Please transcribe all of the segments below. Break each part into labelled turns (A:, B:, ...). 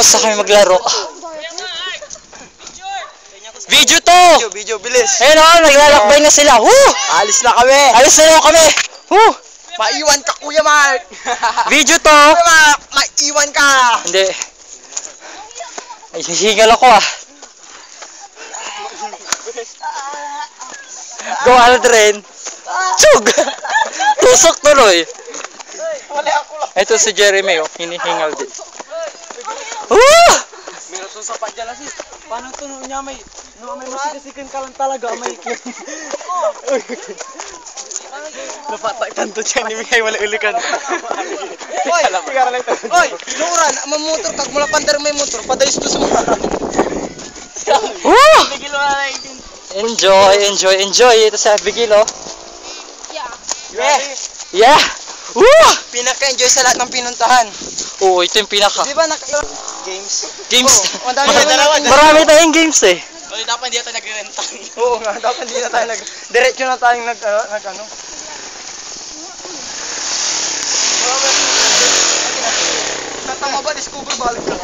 A: Tapos na kami maglaro. Video to!
B: Video, bilis.
A: Ayun o, naglalakbay na sila. Woo!
B: Alis na kami.
A: Alis na lang kami. Woo!
B: Maiwan ka, Kuya Mark.
A: Video to!
B: Kuya Mark, maiwan ka.
A: Hindi. Ay, hihingal ako ah. Go Aldrin. Chug! Tusok tuloy. Ito si Jeremy oh, hinihingal din. Woo!
B: Meron to sa padya na sis. Paano to niya may masikasikan ka lang talaga may napatay tanto dyan ni Mihai wala ulikan. Oy, inuran, mamotor kag mula pandar may motor, padayos to sumara.
A: Woo! Enjoy. Ito sa Bigil oh. Yeah! Woo!
B: Pinaka-enjoy sa lahat ng pinuntahan.
A: Oo, ito yung pinaka.
B: Di ba games?
A: Games.
B: Marami
A: tayong games eh.
B: Oy, dapat hindi tayo nag-renta. Oo nga, dapat hindi na tayo diretso na tayong nag ano. Natama ba discover balik ka?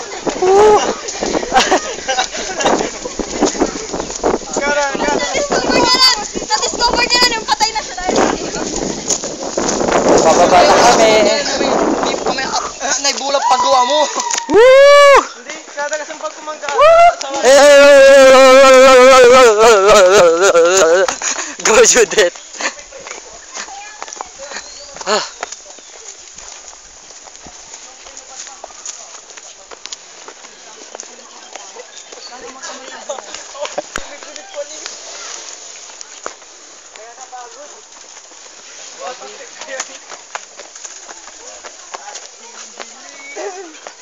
C: Na-discover niya lang yung patay na siya dahil.
A: Bababa na kami.
B: Hindi pa may naibulap pagawa mo.
A: Woo!
B: Hindi, kada kasang pagkumangga.
A: Go Judith. Ah.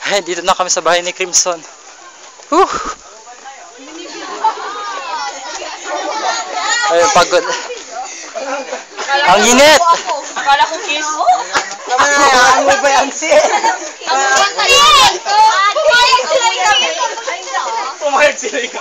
A: Ay, dito na kami sa bahay ni Crimson. Ayun, pagod. Ang init!
C: Akala ko kiss mo.
B: Ang mo ba yan siya?
C: Ang pumayag sila ikaw.
B: Pumayag sila ikaw.